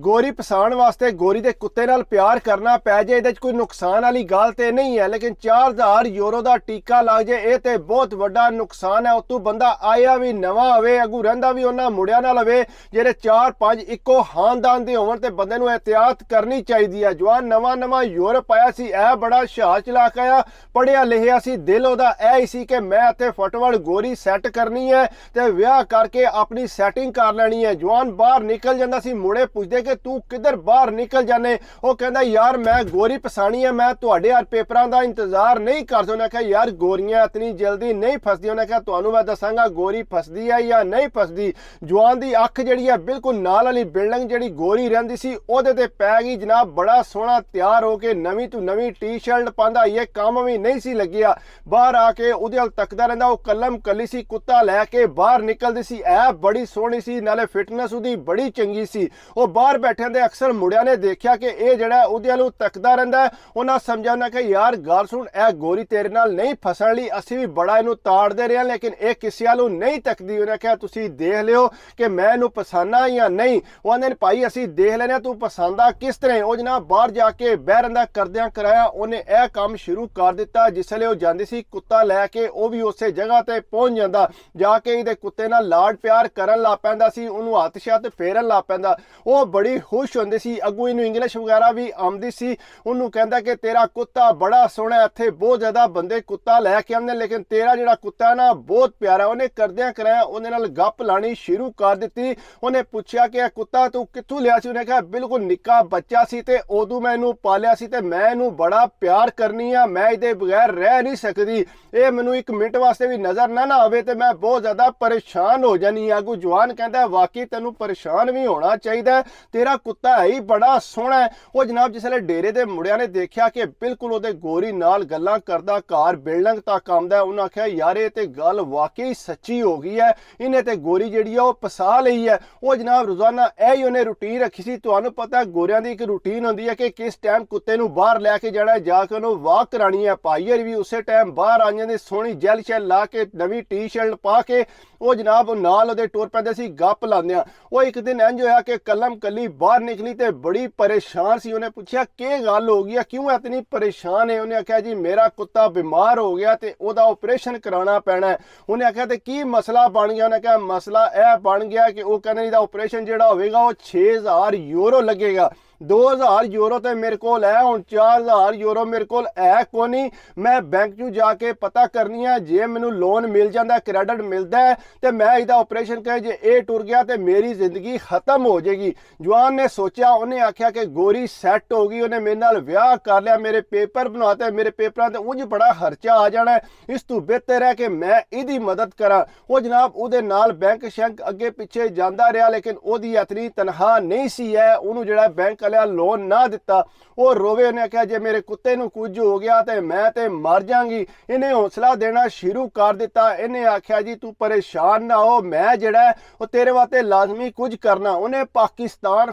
ਗੋਰੀ ਪਛਾਣ ਵਾਸਤੇ ਗੋਰੀ ਦੇ ਕੁੱਤੇ ਨਾਲ ਪਿਆਰ ਕਰਨਾ ਪੈ ਜੇ ਇਹਦੇ 'ਚ ਕੋਈ ਨੁਕਸਾਨ ਵਾਲੀ ਗੱਲ ਤੇ ਨਹੀਂ ਹੈ, ਲੇਕਿਨ 4000 ਯੂਰੋ ਦਾ ਟੀਕਾ ਲੱਗ ਜੇ ਇਹ ਤੇ ਬਹੁਤ ਵੱਡਾ ਨੁਕਸਾਨ ਹੈ। ਉਤੋਂ ਬੰਦਾ ਆਇਆ ਵੀ ਨਵਾਂ ਹੋਵੇ, ਅਗੂ ਰਹਿੰਦਾ ਵੀ ਉਹਨਾਂ ਮੁੰਡਿਆਂ ਨਾਲ ਹੋਵੇ ਜਿਹੜੇ 4-5 ਇੱਕੋ ਖਾਨਦਾਨ ਦੇ ਹੋਣ ਤੇ ਬੰਦੇ ਨੂੰ ਇਹਤਿਆਤ ਕਰਨੀ ਚਾਹੀਦੀ ਹੈ। ਜਵਾਨ ਨਵਾਂ ਯੂਰਪ ਆਇਆ ਸੀ, ਇਹ ਬੜਾ ਸ਼ਾਹ ਚਲਾਕ ਆਇਆ, ਪੜਿਆ ਲਿਖਿਆ ਸੀ, ਦਿਲ ਉਹਦਾ ਇਹ ਹੀ ਸੀ ਕਿ ਮੈਂ ਇੱਥੇ ਫੁੱਟਬਾਲ ਗੋਰੀ ਸੈੱਟ ਕਰਨੀ ਹੈ ਤੇ ਵਿਆਹ ਕਰਕੇ ਆਪਣੀ ਸੈਟਿੰਗ ਕਰ ਲੈਣੀ ਹੈ। ਜਵਾਨ ਬਾਹਰ ਨਿਕਲ ਜਾਂਦਾ ਸੀ, ਮੁੰਡੇ ਪੁੱਛਦੇ ਕਿ ਤੂੰ ਕਿੱਧਰ ਬਾਹਰ ਨਿਕਲ ਜਾਣੇ, ਉਹ ਕਹਿੰਦਾ ਯਾਰ ਮੈਂ ਗੋਰੀ ਪਛਾਣੀ ਹੈ, ਮੈਂ ਤੁਹਾਡੇ ਯਾਰ ਪੇਪਰਾਂ ਦਾ ਇੰਤਜ਼ਾਰ ਨਹੀਂ ਕਰਦਾ। ਉਹਨੇ ਕਿਹਾ ਯਾਰ ਗੋਰੀਆਂ ਇਤਨੀ ਜਲਦੀ ਨਹੀਂ ਫਸਦੀਆਂ। ਉਹਨੇ ਕਿਹਾ ਤੁਹਾਨੂੰ ਮੈਂ ਦੱਸਾਂਗਾ ਗੋਰੀ ਫਸਦੀ ਹੈ ਜਾਂ ਨਹੀਂ ਫਸਦੀ। ਜਵਾਨ ਦੀ ਅੱਖ ਜਿਹੜੀ ਹੈ ਬਿਲਕੁਲ ਨਾਲ ਵਾਲੀ ਬਿਲਡਿੰਗ ਜਿਹੜੀ ਗੋਰੀ ਰਹਿੰਦੀ ਸੀ ਉਹਦੇ ਤੇ ਪੈ ਗਈ ਜਨਾਬ। ਬੜਾ ਸੋਹਣਾ ਤਿਆਰ ਹੋ ਕੇ ਨਵੀਂ ਤੋਂ ਨਵੀਂ ਟੀ-ਸ਼ਰਟ ਪਾਉਂਦਾ, ਇਹ ਕੰਮ ਵੀ ਨਹੀਂ ਸੀ ਲੱਗਿਆ। ਬਾਹਰ ਆ ਕੇ ਉਹਦੇ ਵੱਲ ਤੱਕਦਾ ਰਹਿੰਦਾ, ਉਹ ਕਲਮ ਕੱਲੀ ਸੀ, ਕੁੱਤਾ ਲੈ ਕੇ ਬਾਹਰ ਨਿਕਲਦੀ ਸੀ। ਇਹ ਬੜੀ ਸੋਹਣੀ ਸੀ, ਨਾਲੇ ਫਿਟਨੈਸ ਉਹਦੀ ਬੜੀ ਚੰਗੀ ਸੀ। ਉਹ ਬਾਹਰ ਬੈਠਿਆਂ ਦੇ ਅਕਸਰ ਮੁੰਡਿਆਂ ਨੇ ਦੇਖਿਆ ਕਿ ਇਹ ਜਿਹੜਾ ਉਹਦੇ ਵੱਲ ਤੱਕਦਾ ਰਹਿੰਦਾ, ਉਹਨਾਂ ਸਮਝਿਆ ਉਹਨਾਂ ਕਿ ਯਾਰ ਗੱਲ ਸੁਣ, ਇਹ ਗੋਰੀ ਤੇਰੇ ਨਾਲ ਨਹੀਂ ਫਸਣ ਲਈ ਅਸੀਂ ਵੀ ਬੜਾ ਇਹਨੂੰ ਤਾੜਦੇ ਰਹੇ, ਲੇਕਿਨ ਇਹ ਕਿਸੇ ਵੱਲੋਂ ਨਹੀਂ ਤੱਕਦੀ। ਉਹਨੇ ਕਿਹਾ ਤੁਸੀਂ ਦੇਖ ਲਿਓ ਕਿ ਮੈਂ ਇਹਨੂੰ ਪਸੰਦਾਂ ਜਾਂ ਨਹੀਂ। ਉਹ ਆਂਦੇ ਨੇ ਭਾਈ ਅਸੀਂ ਦੇਖ ਲੈਣੇ ਤੂੰ ਪਸੰਦਾ ਕਿਸ ਤਰ੍ਹਾਂ। ਉਹ ਜਨਾਬ ਬਾਹਰ ਜਾ ਕੇ ਬਹਿ ਰਹਿੰਦਾ, ਕਰਦਿਆਂ ਕਰਾਇਆ ਉਹਨੇ ਇਹ ਕੰਮ ਸ਼ੁਰੂ ਕਰ ਦਿੱਤਾ। ਜਿਸ ਵੇਲੇ ਉਹ ਜਾਂਦੀ ਸੀ ਕੁੱਤਾ ਲੈ ਕੇ, ਉਹ ਵੀ ਉਸੇ ਜਗ੍ਹਾ ਤੇ ਪਹੁੰਚ ਜਾਂਦਾ, ਜਾ ਕੇ ਇਹਦੇ ਕੁੱਤੇ ਨਾਲ ਲਾਡ ਪਿਆਰ ਕਰਨ ਲੱਗ ਪੈਂਦਾ ਸੀ, ਉਹਨੂੰ ਹੱਥ ਛੱਤ ਫੇਰਨ ਲੱਗ ਪੈਂਦਾ। ਉਹ ਬੜੀ ਖੁਸ਼ ਹੁੰਦੀ ਸੀ, ਅੱਗੋਂ ਇਹਨੂੰ ਇੰਗਲਿਸ਼ ਵਗੈਰਾ ਵੀ ਆਉਂਦੀ ਸੀ। ਉਹਨੂੰ ਕਹਿੰਦਾ ਕਿ ਤੇਰਾ ਕੁੱਤਾ ਬੜਾ ਸੋਹਣਾ, ਇੱਥੇ ਬਹੁਤ ਜ਼ਿਆਦਾ ਬੰਦੇ ਕੁੱਤਾ ਲੈ ਕੇ ਆਉਂਦੇ, ਲੇਕਿਨ ਤੇਰਾ ਜਿਹੜਾ ਕੁੱਤਾ ਨਾ ਬਹੁਤ ਪਿਆਰਾ। ਉਹਨੇ ਕਰਦਿਆਂ ਕਰਾਇਆ ਉਹਦੇ ਨਾਲ ਗੱਪ ਲਾਣੀ ਸ਼ੁਰੂ ਕਰ ਦਿੱਤੀ। ਉਹਨੇ ਪੁੱਛਿਆ ਕਿ ਇਹ ਕੁੱਤਾ ਤੂੰ ਕਿੱਥੋਂ ਲਿਆ ਸੀ। ਉਹਨੇ ਕਿਹਾ ਬਿਲਕੁਲ ਨਿੱਕਾ ਬੱਚਾ ਸੀ ਤੇ ਉਦੋਂ ਮੈਂ ਇਹਨੂੰ ਪਾਲਿਆ ਸੀ ਤੇ ਮੈਂ ਇਹਨੂੰ ਬੜਾ ਪਿਆਰ ਕਰਨੀ ਆ, ਮੈਂ ਇਹਦੇ ਬਗੈਰ ਰਹਿ ਨਹੀਂ ਸਕਦੀ। ਇਹ ਮੈਨੂੰ ਇੱਕ ਮਿੰਟ ਵਾਸਤੇ ਵੀ ਨਜ਼ਰ ਨਾ ਆਵੇ ਤੇ ਮੈਂ ਬਹੁਤ ਜ਼ਿਆਦਾ ਪਰੇਸ਼ਾਨ ਹੋ ਜਾਨੀ ਆ। ਅੱਗੋਂ ਜਵਾਨ ਕਹਿੰਦਾ ਵਾਕਈ ਤੈਨੂੰ ਪਰੇਸ਼ਾਨ ਵੀ ਹੋਣਾ ਚਾਹੀਦਾ, ਤੇਰਾ ਕੁੱਤਾ ਹੈ ਹੀ ਬੜਾ ਸੋਹਣਾ। ਉਹ ਜਨਾਬ ਜਿਸ ਵੇਲੇ ਡੇਰੇ ਦੇ ਮੁੰਡਿਆਂ ਨੇ ਦੇਖਿਆ ਕਿ ਬਿਲਕੁਲ ਉਹਦੇ ਗੋਰੀ ਨਾਲ ਗੱਲਾਂ ਕਰਦਾ, ਘਰ ਬਿਲਡਿੰਗ ਤੱਕ ਆਉਂਦਾ, ਉਹਨਾਂ ਆਖਿਆ ਯਾਰ ਇਹ ਤੇ ਗੱਲ ਵਾਕਈ ਸੱਚੀ ਹੋ ਗਈ ਹੈ, ਇਹਨੇ ਤੇ ਗੋਰੀ ਜਿਹੜੀ ਆ ਉਹ ਫਸਾ ਲਈ ਹੈ। ਉਹ ਜਨਾਬ ਰੋਜ਼ਾਨਾ ਇਹ ਹੀ ਉਹਨੇ ਰੂਟੀਨ ਰੱਖੀ ਸੀ। ਤੁਹਾਨੂੰ ਪਤਾ ਗੋਰਿਆਂ ਦੀ ਇੱਕ ਰੂਟੀਨ ਹੁੰਦੀ ਹੈ ਕਿ ਕਿਸ ਟਾਈਮ ਕੁੱਤੇ ਨੂੰ ਬਾਹਰ ਲੈ ਕੇ ਜਾਣਾ, ਜਾ ਕੇ ਉਹਨੂੰ ਵਾਕ ਕਰਾਣੀ ਹੈ। ਭਾਈਅਰ ਵੀ ਉਸੇ ਟਾਈਮ ਬਾਹਰ ਆ ਜਾਂਦੇ, ਸੋਹਣੀ ਜੈਲ ਸ਼ੈਲ ਲਾ ਕੇ ਨਵੀਂ ਟੀ-ਸ਼ਰਟ ਪਾ ਕੇ ਉਹ ਜਨਾਬ ਨਾਲ ਉਹਦੇ ਟੁਰ ਪੈਂਦੇ ਸੀ, ਗੱਪ ਲਾਉਂਦਿਆਂ। ਉਹ ਇੱਕ ਦਿਨ ਇੰਜ ਹੋਇਆ ਕਿ ਕਲਮ ਕੱਲੀ ਬਾਹਰ ਨਿਕਲੀ ਤੇ ਬੜੀ ਪਰੇਸ਼ਾਨ ਸੀ। ਉਹਨੇ ਪੁੱਛਿਆ ਕੀ ਗੱਲ ਹੋ ਗਈ, ਕਿਉਂ ਇਤਨੀ ਪਰੇਸ਼ਾਨ ਹੈ। ਉਹਨੇ ਆਖਿਆ ਜੀ ਮੇਰਾ ਕੁੱਤਾ ਬਿਮਾਰ ਹੋ ਗਿਆ ਤੇ ਉਹਦਾ ਆਪਰੇਸ਼ਨ ਕਰਾਉਣਾ ਪੈਣਾ। ਉਹਨੇ ਆਖਿਆ ਤੇ ਕੀ ਮਸਲਾ ਬਣ ਗਿਆ। ਉਹਨੇ ਕਿਹਾ ਮਸਲਾ ਇਹ ਬਣ ਗਿਆ ਕਿ ਉਹ ਕਹਿੰਦੇ ਇਹਦਾ ਆਪਰੇਸ਼ਨ ਜਿਹੜਾ ਹੋਵੇਗਾ ਉਹ 6000 ਯੂਰੋ ਲੱਗੇਗਾ। 2000 ਯੂਰੋ ਤੇ ਮੇਰੇ ਕੋਲ ਹੈ, ਹੁਣ 4000 ਯੂਰੋ ਮੇਰੇ ਕੋਲ ਹੈ ਕੋਨੀ। ਮੈਂ ਬੈਂਕ 'ਚ ਜਾ ਕੇ ਪਤਾ ਕਰਨੀ ਹੈ, ਜੇ ਮੈਨੂੰ ਲੋਨ ਮਿਲ ਜਾਂਦਾ, ਕ੍ਰੈਡਿਟ ਮਿਲਦਾ ਹੈ ਤੇ ਮੈਂ ਇਹਦਾ ਆਪਰੇਸ਼ਨ ਕਰੇ, ਜੇ ਇਹ ਟੁਰ ਗਿਆ ਤੇ ਮੇਰੀ ਜ਼ਿੰਦਗੀ ਖਤਮ ਹੋ ਜਾਏਗੀ। ਜਵਾਨ ਨੇ ਸੋਚਿਆ, ਉਹਨੇ ਆਖਿਆ ਕਿ ਗੋਰੀ ਸੈੱਟ ਹੋ ਗਈ, ਉਹਨੇ ਮੇਰੇ ਨਾਲ ਵਿਆਹ ਕਰ ਲਿਆ, ਮੇਰੇ ਪੇਪਰ ਬਣਾਤੇ, ਮੇਰੇ ਪੇਪਰਾਂ ਤੇ ਉਂਝ ਬੜਾ ਖਰਚਾ ਆ ਜਾਣਾ, ਇਸ ਤੋਂ ਬਿਹਤਰ ਹੈ ਕਿ ਮੈਂ ਇਹਦੀ ਮਦਦ ਕਰਾਂ। ਉਹ ਜਨਾਬ ਉਹਦੇ ਨਾਲ ਬੈਂਕ ਸ਼ੈਂਕ ਅੱਗੇ ਪਿੱਛੇ ਜਾਂਦਾ ਰਿਹਾ, ਲੇਕਿਨ ਉਹਦੀ ਇਤਨੀ ਤਨਖਾਹ ਨਹੀਂ ਸੀ ਹੈ, ਉਹਨੂੰ ਜਿਹੜਾ ਬੈਂਕ ਲੋਨ ਨਾ ਦਿੱਤਾ। ਉਹ ਰੋਵੇ, ਉਹਨੇ ਆਖਿਆ ਜੇ ਮੇਰੇ ਕੁੱਤੇ ਨੂੰ ਕੁਝ ਹੋ ਗਿਆ ਤੇ ਮੈਂ ਤੇ ਮਰ ਜਾਵਾਂਗੀ। ਇਹਨੇ ਹੌਸਲਾ ਦੇਣਾ ਸ਼ੁਰੂ ਕਰ ਦਿੱਤਾ। ਇਹਨੇ ਆਖਿਆ ਜੀ ਤੂੰ ਪਰੇਸ਼ਾਨ ਨਾ ਹੋ, ਮੈਂ ਜਿਹੜਾ ਉਹ ਤੇਰੇ ਵਾਸਤੇ ਲਾਜ਼ਮੀ ਕੁਝ ਕਰਨਾ। ਉਹਨੇ ਪਾਕਿਸਤਾਨ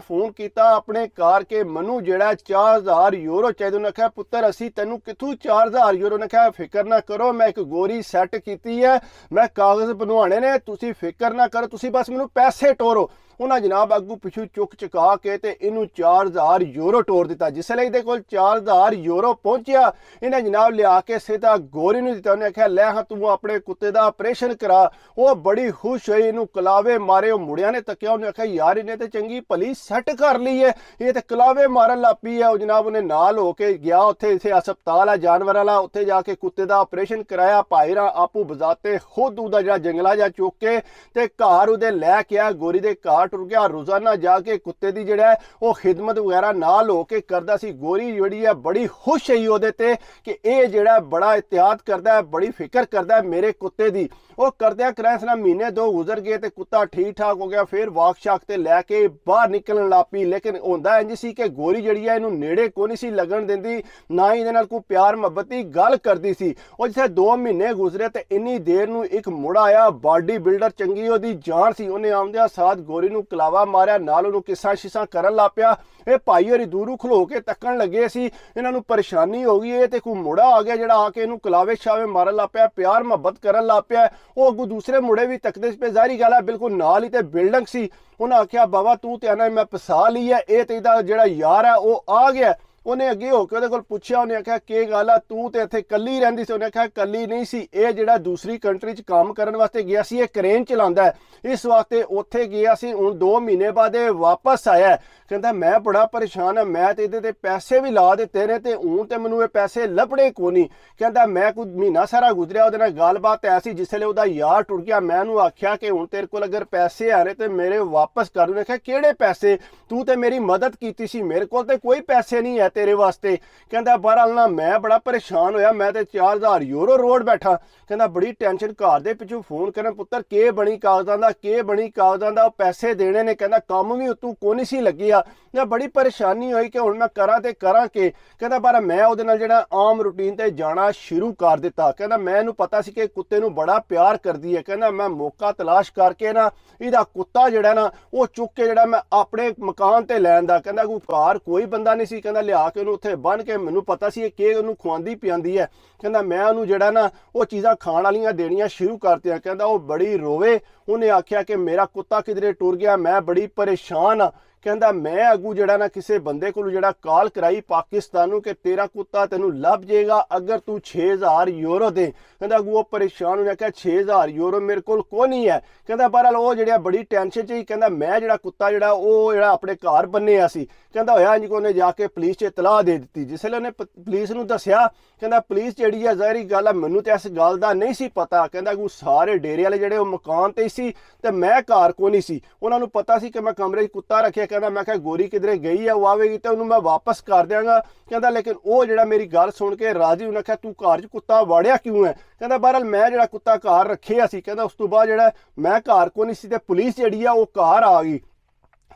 ਫੋਨ ਕੀਤਾ ਆਪਣੇ ਘਰ ਕੇ ਮੈਨੂੰ ਜਿਹੜਾ 4000 ਯੂਰੋ ਚਾਹੀਦਾ। ਉਹਨੇ ਆਖਿਆ ਪੁੱਤਰ ਅਸੀਂ ਤੈਨੂੰ ਕਿੱਥੋਂ 4000 ਯੂਰੋ। ਉਹਨੇ ਆਖਿਆ ਫਿਕਰ ਨਾ ਕਰੋ, ਮੈਂ ਇੱਕ ਗੋਰੀ ਸੈੱਟ ਕੀਤੀ ਹੈ, ਮੈਂ ਕਾਗਜ਼ ਬਣਵਾਣੇ ਨੇ, ਤੁਸੀਂ ਫਿਕਰ ਨਾ ਕਰੋ, ਤੁਸੀਂ ਬਸ ਮੈਨੂੰ ਪੈਸੇ ਟੋਰੋ। ਉਹਨਾਂ ਜਨਾਬ ਅੱਗੂ ਪਿੱਛੂ ਚੁੱਕ ਚੁਕਾ ਕੇ ਤੇ ਇਹਨੂੰ 4000 ਯੂਰੋ ਟੋਰ ਦਿੱਤਾ। ਜਿਸ ਵੇਲੇ ਇਹਦੇ ਕੋਲ 4000 ਯੂਰੋ ਪਹੁੰਚਿਆ, ਇਹਨੇ ਜਨਾਬ ਲਿਆ ਕੇ ਸਿੱਧਾ ਗੋਰੀ ਨੂੰ ਦਿੱਤਾ। ਉਹਨੇ ਆਖਿਆ ਲੈ ਹਾਂ ਤੂੰ ਆਪਣੇ ਕੁੱਤੇ ਦਾ ਆਪਰੇਸ਼ਨ ਕਰਾ। ਉਹ ਬੜੀ ਖੁਸ਼ ਹੋਈ, ਇਹਨੂੰ ਕਲਾਵੇ ਮਾਰੇ। ਉਹ ਮੁੰਡਿਆਂ ਨੇ ਤੱਕਿਆ, ਉਹਨੇ ਆਖਿਆ ਯਾਰ ਇਹਨੇ ਤੇ ਚੰਗੀ ਭਲੀ ਸੈੱਟ ਕਰ ਲਈ ਹੈ, ਇਹ ਤੇ ਕਲਾਵੇ ਮਾਰਨ ਲੱਗ ਪਈ ਹੈ। ਉਹ ਜਨਾਬ ਉਹਨੇ ਨਾਲ ਹੋ ਕੇ ਗਿਆ, ਉੱਥੇ ਇਥੇ ਹਸਪਤਾਲ ਹੈ ਜਾਨਵਰਾਂ ਵਾਲਾ, ਉੱਥੇ ਜਾ ਕੇ ਕੁੱਤੇ ਦਾ ਆਪਰੇਸ਼ਨ ਕਰਾਇਆ। ਭਾਈਰਾ ਆਪੂ ਬਜ਼ਾਤੇ ਖੁਦ ਉਹਦਾ ਜਿਹੜਾ ਜੰਗਲਾ ਜਿਹਾ ਚੁੱਕ ਕੇ ਤੇ ਘਰ ਉਹਦੇ ਲੈ ਕੇ ਆ, ਗੋਰੀ ਦੇ ਘਰ ਟੁਰ ਗਿਆ। ਰੋਜ਼ਾਨਾ ਜਾ ਕੇ ਕੁੱਤੇ ਦੀ ਜਿਹੜਾ ਉਹ ਖਿਦਮਤ ਵਗੈਰਾ ਨਾਲ ਹੋ ਕੇ ਕਰਦਾ ਸੀ। ਗੋਰੀ ਜਿਹੜੀ ਹੈ ਬੜੀ ਖੁਸ਼ ਹੈ ਉਹਦੇ ਤੇ ਕਿ ਇਹ ਜਿਹੜਾ ਬੜਾ ਇhtiyat ਕਰਦਾ ਹੈ, ਬੜੀ ਫਿਕਰ ਕਰਦਾ ਹੈ ਮੇਰੇ ਕੁੱਤੇ ਦੀ। ਉਹ ਕਰਦਿਆਂ ਕਰਾਇਆ ਨਾ ਮਹੀਨੇ 2 ਗੁਜ਼ਰ ਗਏ ਤੇ ਕੁੱਤਾ ਠੀਕ ਠਾਕ ਹੋ ਗਿਆ। ਫਿਰ ਵਾਕ ਸ਼ਾਕ ਤੇ ਲੈ ਕੇ ਬਾਹਰ ਨਿਕਲਣ ਲੱਗ ਪਈ, ਲੇਕਿਨ ਹੁੰਦਾ ਇੰਜ ਸੀ ਕਿ ਗੋਰੀ ਜਿਹੜੀ ਹੈ ਇਹਨੂੰ ਨੇੜੇ ਕੋਈ ਨਹੀਂ ਸੀ ਲੱਗਣ ਦਿੰਦੀ, ਨਾ ਹੀ ਇਹਦੇ ਨਾਲ ਕੋਈ ਪਿਆਰ ਮੁਹੱਬਤ ਦੀ ਗੱਲ ਕਰਦੀ ਸੀ। ਉਹ ਜਿੱਥੇ 2 ਮਹੀਨੇ ਗੁਜ਼ਰੇ ਤੇ ਇੰਨੀ ਦੇਰ ਨੂੰ ਇੱਕ ਮੁੰਡਾ ਆਇਆ, ਬਾਡੀ ਬਿਲਡਰ, ਚੰਗੀ ਉਹਦੀ ਜਾਨ ਸੀ। ਉਹਨੇ ਆਉਂਦਿਆਂ ਸਾਥ ਗੋਰੀ ਨੂੰ ਉਹਨੂੰ ਕਲਾਵਾ ਮਾਰਿਆ, ਨਾਲ ਉਹਨੂੰ ਕਿੱਸਾ ਸ਼ਿੱਸਾ ਕਰਨ ਲੱਗ ਪਿਆ। ਇਹ ਭਾਈ ਹੋਰੀ ਦੂਰੋਂ ਖਲੋ ਕੇ ਤੱਕਣ ਲੱਗੇ ਸੀ, ਇਹਨਾਂ ਨੂੰ ਪਰੇਸ਼ਾਨੀ ਹੋ ਗਈ। ਇਹ ਤੇ ਕੋਈ ਮੁੰਡਾ ਆ ਗਿਆ ਜਿਹੜਾ ਆ ਕੇ ਇਹਨੂੰ ਕਲਾਵੇ ਸ਼ਾਵੇ ਮਾਰਨ ਲੱਗ ਪਿਆ, ਪਿਆਰ ਮੁਹੱਬਤ ਕਰਨ ਲੱਗ ਪਿਆ। ਉਹ ਅੱਗੋਂ ਦੂਸਰੇ ਮੁੰਡੇ ਵੀ ਤੱਕਦੇ ਸੀ। ਜ਼ਾਹਰੀ ਗੱਲ ਹੈ ਬਿਲਕੁਲ ਨਾਲ ਹੀ ਤੇ ਬਿਲਡਿੰਗ ਸੀ। ਉਹਨਾਂ ਆਖਿਆ ਬਾਬਾ ਤੂੰ ਤੇ ਆਣਾ ਮੈਂ ਫਸਾ ਲਈ ਹੈ, ਇਹ ਤੇ ਇਹਦਾ ਜਿਹੜਾ ਯਾਰ ਹੈ ਉਹ ਆ ਗਿਆ। ਉਹਨੇ ਅੱਗੇ ਹੋ ਕੇ ਉਹਦੇ ਕੋਲ ਪੁੱਛਿਆ, ਉਹਨੇ ਆਖਿਆ ਕੀ ਗੱਲ ਆ, ਤੂੰ ਤੇ ਇੱਥੇ ਕੱਲੀ ਰਹਿੰਦੀ ਸੀ? ਉਹਨੇ ਆਖਿਆ ਕੱਲੀ ਨਹੀਂ ਸੀ, ਇਹ ਜਿਹੜਾ ਦੂਸਰੀ ਕੰਟਰੀ 'ਚ ਕੰਮ ਕਰਨ ਵਾਸਤੇ ਗਿਆ ਸੀ, ਇਹ ਕਰੇਨ ਚਲਾਉਂਦਾ ਹੈ, ਇਸ ਵਾਸਤੇ ਉੱਥੇ ਗਿਆ ਸੀ। ਹੁਣ 2 ਮਹੀਨੇ ਬਾਅਦ ਇਹ ਵਾਪਸ ਆਇਆ। ਕਹਿੰਦਾ ਮੈਂ ਬੜਾ ਪਰੇਸ਼ਾਨ ਹਾਂ, ਮੈਂ ਤੇ ਇਹਦੇ ਤੇ ਪੈਸੇ ਵੀ ਲਾ ਦਿੱਤੇ ਨੇ ਤੇ ਹੁਣ ਤੇ ਮੈਨੂੰ ਇਹ ਪੈਸੇ ਲੱਭਣੇ ਕੋ ਨਹੀਂ। ਕਹਿੰਦਾ ਮੈਂ ਕੁਝ ਮਹੀਨਾ ਸਾਰਾ ਗੁਜ਼ਰਿਆ, ਉਹਦੇ ਨਾਲ ਗੱਲਬਾਤ ਐਸੀ ਜਿਸ ਵੇਲੇ ਉਹਦਾ ਯਾਰ ਟੁੱਟ ਗਿਆ। ਮੈਂ ਉਹਨੂੰ ਆਖਿਆ ਕਿ ਹੁਣ ਤੇਰੇ ਕੋਲ ਅਗਰ ਪੈਸੇ ਆ ਰਹੇ ਤੇ ਮੇਰੇ ਵਾਪਸ ਕਰ। ਉਹਨੇ ਕਿਹਾ ਕਿਹੜੇ ਪੈਸੇ, ਤੂੰ ਤੇ ਮੇਰੀ ਮਦਦ ਕੀਤੀ ਸੀ, ਮੇਰੇ ਕੋਲ ਤੇ ਕੋਈ ਪੈਸੇ ਨਹੀਂ ਹੈ ਤੇਰੇ ਵਾਸਤੇ। ਕਹਿੰਦਾ ਬਹਰਹਾਲ ਨਾ ਮੈਂ ਬੜਾ ਪਰੇਸ਼ਾਨ ਹੋਇਆ, ਮੈਂ ਤੇ 4000 ਯੂਰੋ ਰੋਡ ਬੈਠਾ। ਕਹਿੰਦਾ ਬੜੀ ਟੈਨਸ਼ਨ, ਘਰ ਦੇ ਪਿੱਛੋਂ ਫੋਨ ਕਰਨ ਪੁੱਤਰ ਕੀ ਬਣੀ ਕਾਗਜ਼ਾਂ ਦਾ, ਕੀ ਬਣੀ ਕਾਗਜ਼ਾਂ ਦਾ, ਉਹ ਪੈਸੇ ਦੇਣੇ ਨੇ। ਕਹਿੰਦਾ ਕੰਮ ਵੀ ਉਤੋਂ ਕੋਈ ਨਹੀਂ ਸੀ ਲੱਗਿਆ। ਨਾ ਬੜੀ ਪਰੇਸ਼ਾਨੀ ਹੋਈ ਕਿ ਹੁਣ ਮੈਂ ਕਰਾਂ ਤੇ ਕਰਾਂ ਕਿ। ਕਹਿੰਦਾ ਪਰ ਮੈਂ ਉਹਦੇ ਨਾਲ ਜਿਹੜਾ ਆਮ ਰੂਟੀਨ ਤੇ ਜਾਣਾ ਸ਼ੁਰੂ ਕਰ ਦਿੱਤਾ। ਕਹਿੰਦਾ ਮੈਨੂੰ ਪਤਾ ਸੀ ਕਿ ਕੁੱਤੇ ਨੂੰ ਬੜਾ ਪਿਆਰ ਕਰਦੀ ਹੈ। ਕਹਿੰਦਾ ਮੈਂ ਮੌਕਾ ਤਲਾਸ਼ ਕਰਕੇ ਨਾ ਇਹਦਾ ਕੁੱਤਾ ਜਿਹੜਾ ਨਾ ਉਹ ਚੁੱਕ ਕੇ ਜਿਹੜਾ ਮੈਂ ਆਪਣੇ ਮਕਾਨ ਤੇ ਲੈਣ ਦਾ। ਕਹਿੰਦਾ ਕੋਈ ਘਰ ਕੋਈ ਬੰਦਾ ਨਹੀਂ ਸੀ। ਕਹਿੰਦਾ ਲਿਆ ਕੇ ਉਹਨੂੰ ਉੱਥੇ ਬੰਨ ਕੇ, ਮੈਨੂੰ ਪਤਾ ਸੀ ਇਹ ਕਿ ਉਹਨੂੰ ਖਵਾਉਂਦੀ ਪਿਆਂਦੀ ਹੈ। ਕਹਿੰਦਾ ਮੈਂ ਉਹਨੂੰ ਜਿਹੜਾ ਨਾ ਉਹ ਚੀਜ਼ਾਂ ਖਾਣ ਵਾਲੀਆਂ ਦੇਣੀਆਂ ਸ਼ੁਰੂ ਕਰਤੀਆਂ। ਕਹਿੰਦਾ ਉਹ ਬੜੀ ਰੋਵੇ। ਉਹਨੇ ਆਖਿਆ ਕਿ ਮੇਰਾ ਕੁੱਤਾ ਕਿਧਰੇ ਟੁਰ ਗਿਆ, ਮੈਂ ਬੜੀ ਪਰੇਸ਼ਾਨ ਆ। ਕਹਿੰਦਾ ਮੈਂ ਅੱਗੂ ਜਿਹੜਾ ਨਾ ਕਿਸੇ ਬੰਦੇ ਕੋਲ ਜਿਹੜਾ ਕਾਲ ਕਰਾਈ ਪਾਕਿਸਤਾਨ ਨੂੰ ਕਿ ਤੇਰਾ ਕੁੱਤਾ ਤੈਨੂੰ ਲੱਭ ਜਾਏਗਾ ਅਗਰ ਤੂੰ 6000 ਯੂਰੋ ਦੇ। ਕਹਿੰਦਾ ਅੱਗੂ ਉਹ ਪਰੇਸ਼ਾਨ ਹੋਇਆ ਕਿ 6000 ਯੂਰੋ ਮੇਰੇ ਕੋਲ ਕੋਈ ਨਹੀਂ ਹੈ। ਕਹਿੰਦਾ ਬਹਰਹਾਲ ਉਹ ਜਿਹੜਾ ਬੜੀ ਟੈਨਸ਼ਨ 'ਚ ਹੀ। ਕਹਿੰਦਾ ਮੈਂ ਜਿਹੜਾ ਕੁੱਤਾ ਜਿਹੜਾ ਉਹ ਜਿਹੜਾ ਆਪਣੇ ਘਰ ਬੰਨਿਆ ਸੀ। ਕਹਿੰਦਾ ਹੋਇਆ ਇੰਜ ਕਿ ਉਹਨੇ ਜਾ ਕੇ ਪੁਲਿਸ 'ਚ ਇਤਲਾਹ ਦੇ ਦਿੱਤੀ। ਜਿਸ ਵੇਲੇ ਉਹਨੇ ਪੁਲਿਸ ਨੂੰ ਦੱਸਿਆ, ਕਹਿੰਦਾ ਪੁਲਿਸ ਜਿਹੜੀ ਹੈ ਜ਼ਾਹਰੀ ਗੱਲ ਹੈ ਮੈਨੂੰ ਤੇ ਇਸ ਗੱਲ ਦਾ ਨਹੀਂ ਸੀ ਪਤਾ। ਕਹਿੰਦਾ ਅੱਗੂ ਸਾਰੇ ਡੇਰੇ ਵਾਲੇ ਜਿਹੜੇ ਉਹ ਮਕਾਨ ਤੇ ਸੀ ਤੇ ਮੈਂ ਘਰ ਕੋ ਨਹੀਂ ਸੀ। ਉਹਨਾਂ ਨੂੰ ਪਤਾ ਸੀ ਕਿ ਮੈਂ ਕਮਰੇ 'ਚ ਕੁੱਤਾ ਰੱਖਿਆ। ਕਹਿੰਦਾ ਮੈਂ ਕਿਹਾ ਗੋਰੀ ਕਿਧਰੇ ਗਈ ਹੈ, ਉਹ ਆਵੇਗੀ ਤੇ ਉਹਨੂੰ ਮੈਂ ਵਾਪਸ ਕਰ ਦਿਆਂਗਾ। ਕਹਿੰਦਾ ਲੇਕਿਨ ਉਹ ਜਿਹੜਾ ਮੇਰੀ ਗੱਲ ਸੁਣ ਕੇ ਰਾਜੀ, ਉਹਨੇ ਕਿਹਾ ਤੂੰ ਘਰ 'ਚ ਕੁੱਤਾ ਵਾੜਿਆ ਕਿਉਂ ਹੈ? ਕਹਿੰਦਾ ਬਹਰਹਾਲ ਮੈਂ ਜਿਹੜਾ ਕੁੱਤਾ ਘਰ ਰੱਖਿਆ ਸੀ। ਕਹਿੰਦਾ ਉਸ ਤੋਂ ਬਾਅਦ ਜਿਹੜਾ ਮੈਂ ਘਰ ਕੋ ਨਹੀਂ ਸੀ ਤੇ ਪੁਲਿਸ ਜਿਹੜੀ ਆ ਉਹ ਘਰ ਆ ਗਈ।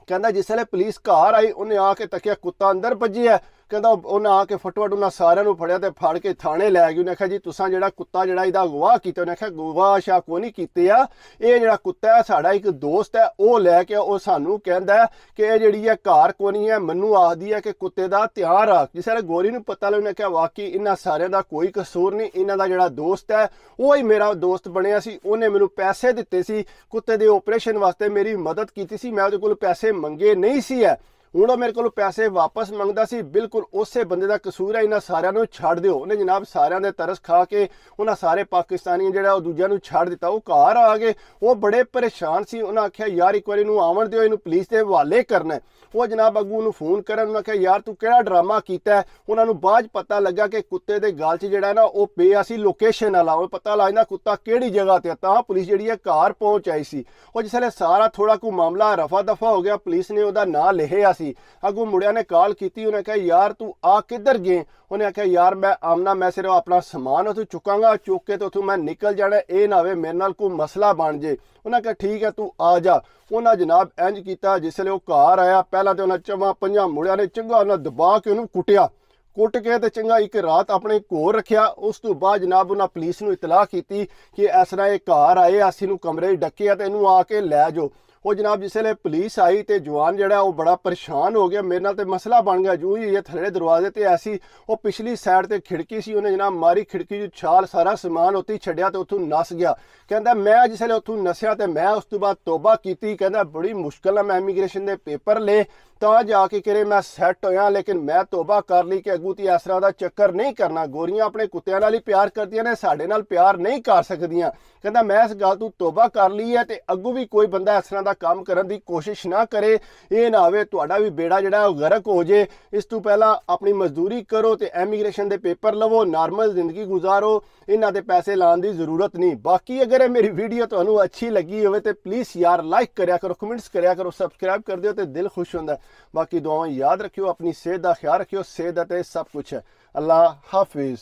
ਕਹਿੰਦਾ ਜਿਸ ਵੇਲੇ ਪੁਲਿਸ ਘਰ ਆਈ ਉਹਨੇ ਆ ਕੇ ਤੱਕਿਆ ਕੁੱਤਾ ਅੰਦਰ ਭੱਜਿਆ। ਕਹਿੰਦਾ ਉਹਨਾਂ ਆ ਕੇ ਫਟੋਫਟ ਉਹਨਾਂ ਸਾਰਿਆਂ ਨੂੰ ਫੜਿਆ ਤੇ ਫੜ ਕੇ ਥਾਣੇ ਲੈ ਗਏ। ਉਹਨੇ ਕਿਹਾ ਜੀ ਤੁਸੀਂ ਜਿਹੜਾ ਕੁੱਤਾ ਜਿਹੜਾ ਇਹਦਾ ਗਵਾਹ ਕੀਤਾ। ਉਹਨੇ ਕਿਹਾ ਗਵਾਹ ਸ਼ਾ ਕੋਈ ਨਹੀਂ ਕੀਤੇ ਆ, ਇਹ ਜਿਹੜਾ ਕੁੱਤਾ ਹੈ ਸਾਡਾ ਇੱਕ ਦੋਸਤ ਹੈ, ਉਹ ਲੈ ਕੇ ਉਹ ਸਾਨੂੰ ਕਹਿੰਦਾ ਕਿ ਇਹ ਜਿਹੜੀ ਹੈ ਘਰ ਕੋ ਨਹੀਂ ਹੈ, ਮੈਨੂੰ ਆਖਦੀ ਹੈ ਕਿ ਕੁੱਤੇ ਦਾ ਧਿਆਨ ਰੱਖ। ਜਿਸ ਵੇਲੇ ਗੋਰੀ ਨੂੰ ਪਤਾ ਲੱਗਾ ਉਹਨੇ ਕਿਹਾ ਵਾਕਈ ਇਹਨਾਂ ਸਾਰਿਆਂ ਦਾ ਕੋਈ ਕਸੂਰ ਨਹੀਂ, ਇਹਨਾਂ ਦਾ ਜਿਹੜਾ ਦੋਸਤ ਹੈ ਉਹ ਹੀ ਮੇਰਾ ਦੋਸਤ ਬਣਿਆ ਸੀ। ਉਹਨੇ ਮੈਨੂੰ ਪੈਸੇ ਦਿੱਤੇ ਸੀ ਕੁੱਤੇ ਦੇ ਆਪਰੇਸ਼ਨ ਵਾਸਤੇ, ਮੇਰੀ ਮਦਦ ਕੀਤੀ ਸੀ, ਮੈਂ ਉਹਦੇ ਕੋਲ ਪੈਸੇ ਮੰਗੇ ਨਹੀਂ ਸੀ ਹੈ। ਹੁਣ ਉਹ ਮੇਰੇ ਕੋਲ ਪੈਸੇ ਵਾਪਸ ਮੰਗਦਾ ਸੀ, ਬਿਲਕੁਲ ਉਸੇ ਬੰਦੇ ਦਾ ਕਸੂਰ ਹੈ, ਇਹਨਾਂ ਸਾਰਿਆਂ ਨੂੰ ਛੱਡ ਦਿਓ। ਉਹਨੇ ਜਨਾਬ ਸਾਰਿਆਂ ਦੇ ਤਰਸ ਖਾ ਕੇ ਉਹਨਾਂ ਸਾਰੇ ਪਾਕਿਸਤਾਨੀਆਂ ਜਿਹੜਾ ਉਹ ਦੂਜਿਆਂ ਨੂੰ ਛੱਡ ਦਿੱਤਾ। ਉਹ ਘਰ ਆ ਗਏ, ਉਹ ਬੜੇ ਪਰੇਸ਼ਾਨ ਸੀ। ਉਹਨਾਂ ਆਖਿਆ ਯਾਰ ਇੱਕ ਵਾਰੀ ਨੂੰ ਆਵਣ ਦਿਓ, ਇਹਨੂੰ ਪੁਲਿਸ ਦੇ ਹਵਾਲੇ ਕਰਨਾ। ਉਹ ਜਨਾਬ ਅੱਗੂ ਨੂੰ ਫੋਨ ਕਰਨ, ਉਹਨਾਂ ਆਖਿਆ ਯਾਰ ਤੂੰ ਕਿਹੜਾ ਡਰਾਮਾ ਕੀਤਾ। ਉਹਨਾਂ ਨੂੰ ਬਾਅਦ ਪਤਾ ਲੱਗਾ ਕਿ ਕੁੱਤੇ ਦੇ ਗਲ 'ਚ ਜਿਹੜਾ ਨਾ ਉਹ ਪਿਆ ਸੀ ਲੋਕੇਸ਼ਨ ਵਾਲਾ, ਉਹ ਪਤਾ ਲੱਗਦਾ ਕੁੱਤਾ ਕਿਹੜੀ ਜਗ੍ਹਾ ਤੇ, ਤਾਂ ਪੁਲਿਸ ਜਿਹੜੀ ਹੈ ਘਰ ਪਹੁੰਚ ਆਈ ਸੀ। ਉਹ ਜਿਸ ਵੇਲੇ ਸਾਰਾ ਥੋੜਾ ਕੁ ਮਾਮਲਾ ਰਫਾ ਦਫਾ ਹੋ ਗਿਆ, ਪੁਲਿਸ ਨੇ ਉਹਦਾ ਨਾਂ ਲਿਖਿਆ ਸੀ। ਅੱਗੋਂ ਮੁੰਡਿਆਂ ਨੇ ਕਾਲ ਕੀਤੀ, ਉਹਨੇ ਕਿਹਾ ਯਾਰ ਤੂੰ ਆ ਕਿੱਧਰ ਗਏ? ਉਹਨੇ ਆਖਿਆ ਯਾਰ ਮੈਂ ਆਮਨਾ, ਮੈਂ ਸਿਰਫ ਆਪਣਾ ਸਮਾਨ ਉੱਥੋਂ ਚੁੱਕਾਂਗਾ, ਚੁੱਕ ਕੇ ਤੇ ਉੱਥੋਂ ਮੈਂ ਨਿਕਲ ਜਾਣਾ, ਇਹ ਨਾ ਹੋਵੇ ਮੇਰੇ ਨਾਲ ਕੋਈ ਮਸਲਾ ਬਣ ਜੇ। ਉਹਨਾਂ ਕਿਹਾ ਠੀਕ ਹੈ ਤੂੰ ਆ ਜਾ। ਉਹਨਾਂ ਜਨਾਬ ਇੰਜ ਕੀਤਾ, ਜਿਸ ਵੇਲੇ ਉਹ ਘਰ ਆਇਆ ਪਹਿਲਾਂ ਤੇ ਉਹਨਾਂ 4-5 ਮੁੰਡਿਆਂ ਨੇ ਚੰਗਾ ਉਹਨਾਂ ਦਬਾ ਕੇ ਉਹਨੂੰ ਕੁੱਟਿਆ, ਕੁੱਟ ਕੇ ਤੇ ਚੰਗਾ ਇੱਕ ਰਾਤ ਆਪਣੇ ਕੋਲ ਰੱਖਿਆ। ਉਸ ਤੋਂ ਬਾਅਦ ਜਨਾਬ ਉਹਨਾਂ ਪੁਲਿਸ ਨੂੰ ਇਤਲਾਹ ਕੀਤੀ ਕਿ ਇਸ ਤਰ੍ਹਾਂ ਇਹ ਘਰ ਆਏ, ਅਸੀਂ ਨੂੰ ਕਮਰੇ 'ਚ ਡੱਕਿਆ ਤੇ ਇਹਨੂੰ ਆ ਕੇ ਲੈ ਜਾਓ। ਉਹ ਜਨਾਬ ਜਿਸ ਵੇਲੇ ਪੁਲਿਸ ਆਈ ਤੇ ਜਵਾਨ ਜਿਹੜਾ ਉਹ ਬੜਾ ਪਰੇਸ਼ਾਨ ਹੋ ਗਿਆ, ਮੇਰੇ ਨਾਲ ਤੇ ਮਸਲਾ ਬਣ ਗਿਆ। ਜੂ ਹੀ ਇਹ ਥੱਲੇ ਦਰਵਾਜ਼ੇ ਤੇ ਐਸੀ ਉਹ ਪਿਛਲੀ ਸਾਈਡ ਤੇ ਖਿੜਕੀ ਸੀ, ਉਹਨੇ ਜਨਾਬ ਮਾਰੀ ਖਿੜਕੀ 'ਚ ਛਾਲ, ਸਾਰਾ ਸਮਾਨ ਉੱਥੇ ਛੱਡਿਆ ਤੇ ਉੱਥੋਂ ਨਸ ਗਿਆ। ਕਹਿੰਦਾ ਮੈਂ ਜਿਸ ਵੇਲੇ ਉੱਥੋਂ ਨਸਿਆ ਤੇ ਮੈਂ ਉਸ ਤੋਂ ਬਾਅਦ ਤੋਬਾ ਕੀਤੀ। ਕਹਿੰਦਾ ਬੜੀ ਮੁਸ਼ਕਲ ਨਾਲ ਮੈਂ ਇਮੀਗ੍ਰੇਸ਼ਨ ਦੇ ਪੇਪਰ ਲਏ ਤਾਂ ਜਾ ਕੇ ਕਿਰੇ ਮੈਂ ਸੈੱਟ ਹੋਇਆ, ਲੇਕਿਨ ਮੈਂ ਤੋਬਾ ਕਰ ਲਈ ਕਿ ਅੱਗੂ ਤੀ ਇਸ ਤਰ੍ਹਾਂ ਦਾ ਚੱਕਰ ਨਹੀਂ ਕਰਨਾ। ਗੋਰੀਆਂ ਆਪਣੇ ਕੁੱਤਿਆਂ ਨਾਲ ਹੀ ਪਿਆਰ ਕਰਦੀਆਂ ਨੇ, ਸਾਡੇ ਨਾਲ ਪਿਆਰ ਨਹੀਂ ਕਰ ਸਕਦੀਆਂ। ਕਹਿੰਦਾ ਮੈਂ ਇਸ ਗੱਲ ਤੋਂ ਤੋਬਾ ਕਰ ਲਈ ਹੈ ਤੇ ਅੱਗੂ ਵੀ ਕੋਈ ਬੰਦਾ ਇਸ ਤਰ੍ਹਾਂ ਦਾ ਕੰਮ ਕਰਨ ਦੀ ਕੋਸ਼ਿਸ਼ ਨਾ ਕਰੇ, ਇਹ ਨਾ ਹੋਵੇ ਤੁਹਾਡਾ ਵੀ ਬੇੜਾ ਜਿਹੜਾ ਉਹ ਗਰਕ ਹੋ ਜੇ। ਇਸ ਤੋਂ ਪਹਿਲਾਂ ਆਪਣੀ ਮਜ਼ਦੂਰੀ ਕਰੋ ਤੇ ਇਮੀਗ੍ਰੇਸ਼ਨ ਦੇ ਪੇਪਰ ਲਵੋ, ਨਾਰਮਲ ਜ਼ਿੰਦਗੀ ਗੁਜ਼ਾਰੋ, ਇਹਨਾਂ ਦੇ ਪੈਸੇ ਲਾਉਣ ਦੀ ਜ਼ਰੂਰਤ ਨਹੀਂ। ਬਾਕੀ ਅਗਰ ਇਹ ਮੇਰੀ ਵੀਡੀਓ ਤੁਹਾਨੂੰ ਅੱਛੀ ਲੱਗੀ ਹੋਵੇ ਤੇ ਪਲੀਜ਼ ਯਾਰ ਲਾਈਕ ਕਰਿਆ ਕਰੋ, ਕਮੈਂਟਸ ਕਰਿਆ ਕਰੋ, ਸਬਸਕ੍ਰਾਈਬ ਕਰ ਦਿਓ ਤੇ ਦਿਲ ਖੁਸ਼ ਹੁੰਦਾ। ਬਾਕੀ ਦੁਆਵਾਂ ਯਾਦ ਰੱਖਿਓ, ਆਪਣੀ ਸਿਹਤ ਦਾ ਖਿਆਲ ਰੱਖਿਓ, ਸਿਹਤ ਅਤੇ ਸਭ ਕੁਝ ਹੈ। ਅੱਲਾ ਹਾਫਿਜ਼।